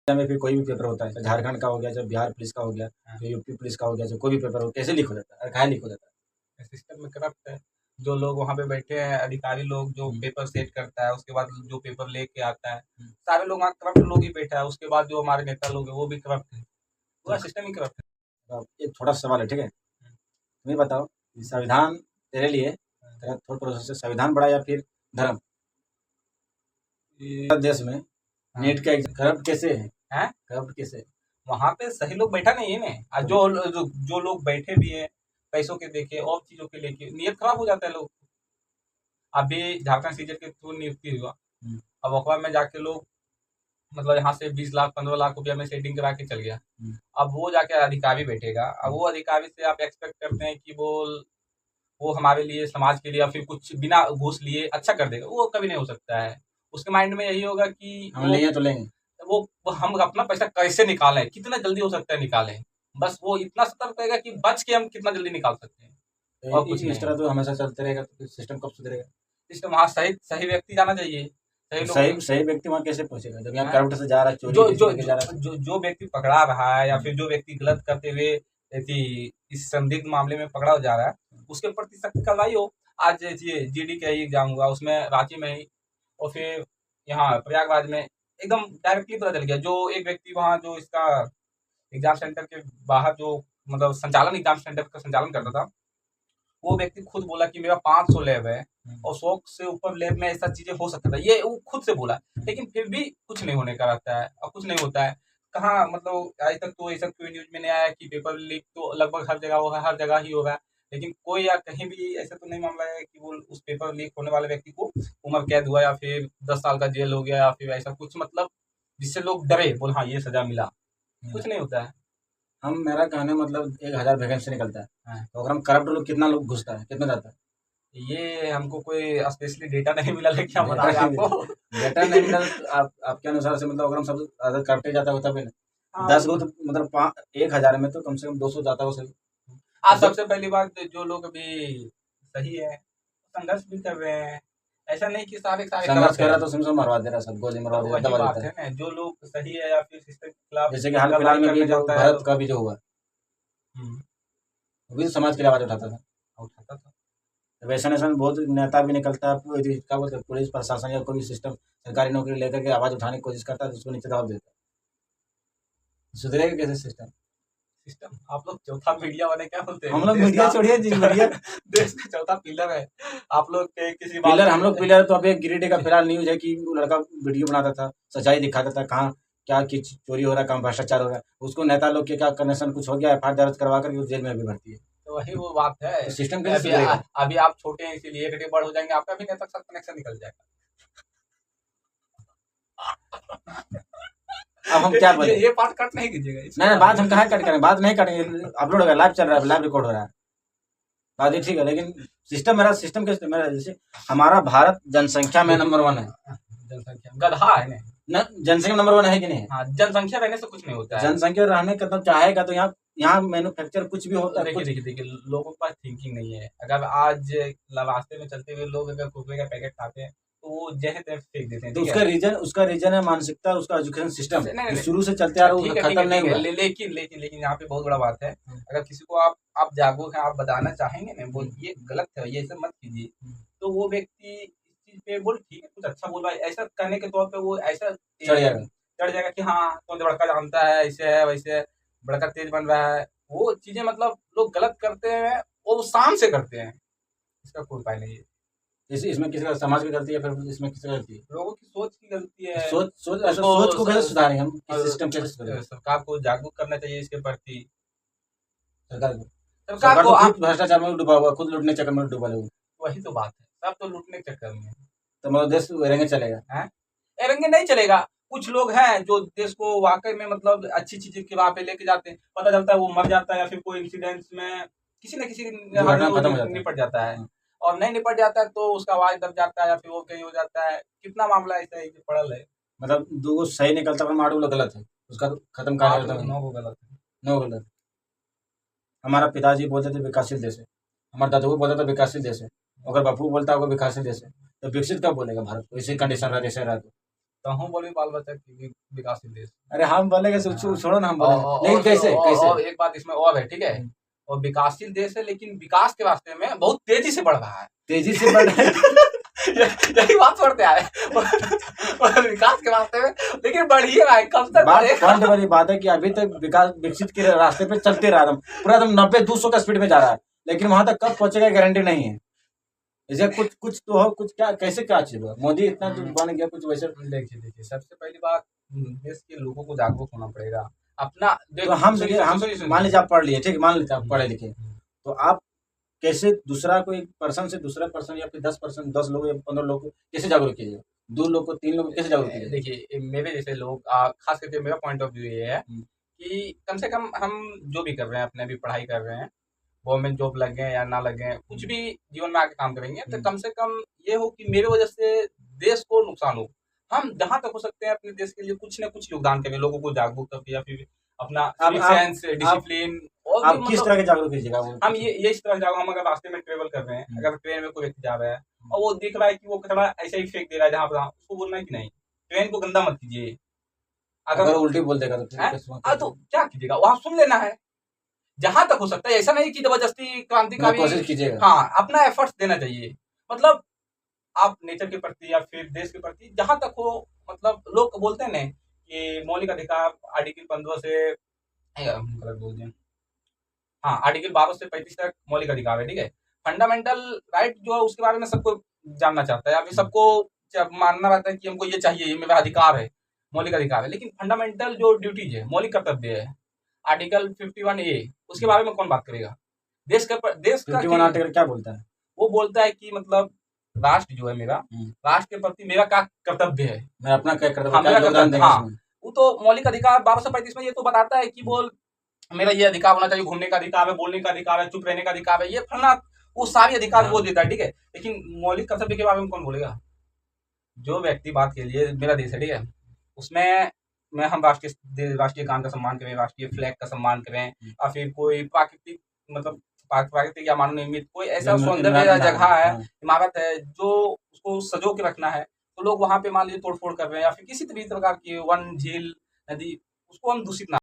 में फिर कोई भी पेपर होता है, चाहे झारखंड का हो गया, चाहे बिहार पुलिस का हो गया, हाँ। चाहे यूपी पुलिस का हो गया, चाहे कोई भी पेपर हो, कैसे लीक हो जाता है और काहे लीक हो जाता है? सिस्टम में करप्ट है। जो लोग वहाँ पे बैठे हैं अधिकारी लोग जो हम्म। पेपर सेट करता है, उसके बाद जो पेपर लेके आता है, हम्म। सारे लोग वहाँ करप्ट लोग ही बैठा है। उसके बाद जो हमारे नेता लोग हैं वो भी करप्ट है। पूरा तो सिस्टम ही करप्ट है। अब एक छोटा सा सवाल है, ठीक है? तुम ये बताओ कि संविधान तेरे लिए, तेरा थॉट प्रोसेस है, संविधान बड़ा या फिर धर्म? ये देश में हाँ। नीट का एग्जाम करप्ट कैसे है? हैं? करप्ट कैसे है? वहाँ पे सही लोग बैठा नहीं है ना। जो लोग बैठे भी हैं पैसों के देके और चीजों के लेके, नियत खराब हो जाता है लोग। अभी झारखंड सीजन के थ्रू नियुक्ति हुआ, हम्म। अब अखबार में जाके लोग मतलब यहाँ से 20 लाख 15 लाख रुपया में सेटिंग करा के चल गया। हम्म। अब वो जाके अधिकारी बैठेगा, अब वो अधिकारी से आप एक्सपेक्ट करते हैं कि वो हमारे लिए समाज के लिए या फिर कुछ बिना घूस लिए अच्छा कर देगा, वो कभी नहीं हो सकता है। उसके माइंड में यही होगा कि हम लेंगे तो लेंगे। वो हम अपना पैसा कैसे निकालें, कितना जल्दी हो सकता है निकालें। बस वो इतना सतर्क रहेगा कि बच के हम कितना जल्दी निकाल सकते हैं, और तो कुछ इस नहीं। तरह तो हमेशा चलते रहेगा तो फिर सिस्टम कब सुधरेगा? सिस्टम वहाँ सही सही व्यक्ति जाना चाहिए, सही तो लोग। सही सही व्यक्ति वहाँ कैसे पहुंचेगा जब यहाँ हाँ। करप्ट से जा रहा है, चोरी जो किसी जो लेके जा रहा है? जो व्यक्ति पकड़ा रहा है या फिर जो व्यक्ति गलत करते हुए इस संदिग्ध मामले में पकड़ा जा रहा है, उसके प्रति सख्त कार्रवाई हो। आज ये जीडी का ही एग्जाम हुआ, उसमें रांची में ही और फिर यहाँ प्रयागराज में एकदम डायरेक्टली पता चल गया। जो एक व्यक्ति वहाँ जो इसका एग्जाम सेंटर के बाहर जो मतलब संचालन एग्जाम सेंटर का संचालन करता था, वो व्यक्ति खुद बोला कि मेरा 500 लैब है और 100 से ऊपर लैब में ऐसा चीजें हो सकता है, ये वो खुद से बोला। लेकिन फिर भी कुछ नहीं होने का रहता है और कुछ नहीं होता है। कहाँ मतलब आज तक तो ऐसा कोई न्यूज में नहीं आया कि पेपर लीक तो लगभग हर जगह होगा, हर जगह ही होगा। लेकिन कोई या कहीं भी ऐसा तो नहीं मामला है कि वो उस पेपर लीक होने वाले व्यक्ति को उम्र कैद हुआ या फिर 10 साल का जेल हो गया या फिर ऐसा कुछ, मतलब जिससे लोग डरे बोल हाँ ये सजा मिला, कुछ नहीं होता है। हम मेरा कहने मतलब 1000 वैकेंसी निकलता है, हाँ। तो अगर हम करप्ट लोग कितना लोग घुसता है, कितना जाता है? ये हमको कोई स्पेशली डेटा नहीं मिला, लेकिन हम बता डेटा रहे नहीं आपको। डेटा नहीं मिला तो आपके अनुसार से मतलब अगर हम सब अगर करप्ट जाता होता भी हाँ, 10 गो तो मतलब 1000 में तो कम से कम 200 जाता हो सही। आज सबसे पहली बात, जो लोग अभी सही है संघर्ष भी कर रहे हैं, ऐसा नहीं कि सारे सारे संघर्ष करप्ट कर रहा है। तो सिमसो मरवा दे रहा, सब गोली मरवा तो दे रहा, वही दबा बात देता है है। ना, जो लोग सही है या फिर सिस्टम के खिलाफ जैसे कि हाल फिलहाल में भी जो भारत का भी जो हुआ, वो भी तो समाज के लिए आवाज उठाता था। उठाता था। वैसा ऐसा बहुत नेता भी निकलता है, क्या बोलते हैं, पुलिस प्रशासन या कोई भी सिस्टम सरकारी नौकरी लेकर के आवाज उठाने की कोशिश करता है तो उसको नीचे दबाव देता है। सुधरेगा कैसे सिस्टम? सिस्टम आप लोग चौथा मीडिया वाले क्या बोलते हैं, हम लोग देश मीडिया का छोड़िए जी, मीडिया देश का चौथा पिलर है। आप लोग के किसी बात पिलर, पे हम लोग पिलर। तो अभी एक गिरिडीह का फिलहाल न्यूज है कि वो लड़का वीडियो बनाता था, सच्चाई दिखाता था, कहाँ क्या की चोरी हो रहा है, कहाँ भ्रष्टाचार हो रहा है, उसको नेता लोग के क्या कनेक्शन कुछ हो गया, एफआईआर दर्ज करवा कर वो जेल में भी भर्ती है। तो वही वो बात है। तो सिस्टम कैसे अभी सुधरेगा? अभी आप छोटे हैं इसीलिए एक बड़ हो जाएंगे, आपका भी नेता के साथ कनेक्शन निकल जाएगा। अब हम क्या बोले? ये बात कट नहीं कीजिएगा। नहीं, बात हम कहाँ कट करेंगे, बात नहीं करेंगे, अपलोड हो गया, लाइव चल रहा है, लाइव रिकॉर्ड हो रहा है, बात ये ठीक है। लेकिन सिस्टम, मेरा सिस्टम कैसे, मेरा जैसे हमारा भारत जनसंख्या में नंबर 1 है। जनसंख्या गधा है न, जनसंख्या नंबर 1 है कि नहीं है? हाँ, जनसंख्या रहने से कुछ नहीं होता है। जनसंख्या रहने का तो चाहेगा तो यहाँ मैन्युफैक्चर कुछ भी होता है। देखिए लोगों के पास थिंकिंग नहीं है। अगर आज रास्ते में चलते हुए लोग अगर कुरकुरे का पैकेट खाते हैं तो वो जहर तहर फेंक देते हैं। तो उसका रीजन है मानसिकता, उसका एजुकेशन सिस्टम शुरू से चलते आ रहा है, खत्म नहीं हुआ। लेकिन यहाँ पे बहुत बड़ा बात है। अगर किसी को आप जागरूक हैं, आप बताना चाहेंगे ना बोल ये गलत है, ये सब मत कीजिए, तो वो व्यक्ति इस चीज पे बोल ठीक है, कुछ अच्छा बोल रहा है, ऐसा कहने के तौर पे वो ऐसा चढ़ जाएगा कि हाँ तो लड़का जानता है, ऐसे है वैसे है, बड़का तेज बन रहा है। वो चीजें मतलब लोग गलत करते हैं, वो शान से करते हैं, इसका कोई उपाय नहीं है। इसमें किसी का समाज की गलती है, फिर इसमें किसी गलती है? लोगों की सोच की गलती है। सोच को कैसे सुधारें हम, सिस्टम कैसे सुधारें? सरकार को जागरूक करना चाहिए इसके प्रति। सरकार को खुद भ्रष्टाचार में डूबा हुआ, खुद लूटने चक्कर में डूबा हुआ। वही तो बात है, सब तो लूटने के चक्कर में। तो मतलब देश एरेंगे चलेगा? एरेंगे नहीं चलेगा। कुछ लोग हैं जो देश को वाकई में मतलब अच्छी चीजें की राह पे लेके जाते हैं, पता चलता है वो मर जाता है या फिर कोई इंसिडेंट्स में किसी न किसी निपट जाता है, और नहीं निपट जाता है तो उसका आवाज दब जाता है या फिर वो कहीं हो जाता है। कितना मामला ऐसा है कि पड़ल है। मतलब 2 सही निकलता है, 8 गलत है, उसका तो खत्म करना होता है। 9 गलत है, 9 गलत। हमारा पिताजी बोलते थे विकासशील देश है, हमारा दादू बोलता था विकासशील देश है, अगर बापू बोलता होगा विकासशील देश है, तो विकसित कब बोलेगा भारत को? इसी कंडीशन रहा जैसे रहा तो तो हम बोले बाल बच्चा की विकासशील देश। अरे हम बोलेंगे छोड़ो ना, हम बोलेंगे लेकिन और कैसे कैसे? और एक बात इसमें और है, ठीक है, और विकासशील देश है लेकिन विकास के रास्ते में बहुत तेजी से बढ़ रहा है। तेजी से बढ़ रहा है। यही बात पढ़ते आए और विकास के रास्ते में लेकिन बढ़ ही रहा है, कब तक बात बढ़ेगा? पॉइंट वाली बात है कि अभी तक विकास विकसित के रास्ते पे चलते रहा था, पूरा एकदम 90-200 का स्पीड में जा रहा है, लेकिन वहां तक कब पहुंचेगा गारंटी नहीं है। इसे कुछ कुछ तो हो, कुछ क्या कैसे क्या चीज हुआ, मोदी इतना तो बन गया कुछ वैसे। देखिए सबसे पहली बात, देश के लोगों को जागरूक होना पड़ेगा अपना। तो हम सुनिए, देखिए, हम सुनिए, मान लीजिए आप पढ़ लिए, ठीक है, मान लीजिए आप पढ़े लिखे, सुनिए। तो आप कैसे दूसरा कोई पर्सन से दूसरा पर्सन या फिर 10% 10 लोग या 15 लोग को कैसे जागरूक कीजिएगा, 2 लोग को 3 लोग को कैसे जागरूक कीजिएगा? देखिए मेरे जैसे लोग, खास करके मेरा पॉइंट ऑफ व्यू ये है कि कम से कम हम जो भी कर रहे हैं, अपने अभी पढ़ाई कर रहे हैं, गवर्नमेंट जॉब लग गए या ना लग गए, कुछ भी जीवन में आके काम करेंगे, तो कम से कम ये हो कि मेरे वजह से देश को नुकसान हो। हम जहाँ तक हो सकते हैं अपने देश के लिए कुछ न कुछ योगदान करें, लोगों को जागरूक करके या फिर अपना आप सेंस, डिसिप्लिन, और भी आप किस मतलब तरह के जागरूक कीजिएगा वो? हम ये इस तरह जाओ, हम अगर रास्ते में ट्रेवल कर रहे हैं, अगर ट्रेन में कोई व्यक्ति जा रहा है और वो दिख रहा है कि वो कचरा ऐसे ही फेंक दे रहा है जहाँ पर, उसको बोलना है कि नहीं, ट्रेन को गंदा मत कीजिए। अगर उल्टी बोल देगा तो फिर हैं? कैसे? तो क्या कीजिएगा, वहाँ सुन लेना है जहां तक हो सकता है। ऐसा नहीं कि जबरदस्ती मतलब क्रांतिकारी, कोशिश कीजिएगा। हाँ, अपना एफर्ट्स देना चाहिए। मतलब आप नेचर के प्रति या फिर देश के प्रति जहां तक हो, मतलब लोग बोलते हैं ना कि मौलिक अधिकार आर्टिकल 15 से गलत बोल दिया, हाँ, आर्टिकल 12 से 35 तक मौलिक अधिकार है, ठीक है। फंडामेंटल राइट जो है उसके बारे में सबको जानना चाहता है, अभी सबको मानना रहता है कि हमको ये चाहिए, ये मेरा अधिकार है, मौलिक अधिकार है। लेकिन फंडामेंटल जो ड्यूटीज है, मौलिक कर्तव्य है, आर्टिकल 51A, उसके बारे में कौन बात करेगा? देश का 51 आर्टिकल क्या बोलता है? वो बोलता है कि मतलब राष्ट्र जो है मेरा, राष्ट्र के प्रति मेरा क्या कर्तव्य है, मैं अपना क्या कर्तव्य, हाँ, क्या मेरा योगदान कर्तव्य, देंगे हाँ। इसमें? वो तो मौलिक अधिकार 1235 में ये तो बताता है कि बोल मेरा ये अधिकार होना चाहिए, घूमने का अधिकार है, बोलने का अधिकार है, चुप रहने का अधिकार है, ये फलना, वो सारी अधिकार वो देता है, ठीक है। लेकिन मौलिक कर्तव्य के बारे में कौन बोलेगा? जो व्यक्ति बात के लिए मेरा देश है, ठीक है, उसमें में हम राष्ट्रीय गान का सम्मान करें, राष्ट्रीय फ्लैग का सम्मान करें, या फिर कोई प्राकृतिक, मतलब प्राकृतिक या मानव निर्मित कोई ऐसा सौंदर्य जगह है, इमारत है, जो उसको सजो के रखना है, तो लोग वहां पे मान लीजिए तोड़फोड़ कर रहे हैं या फिर किसी भी प्रकार की वन, झील, नदी, उसको हम दूषित ना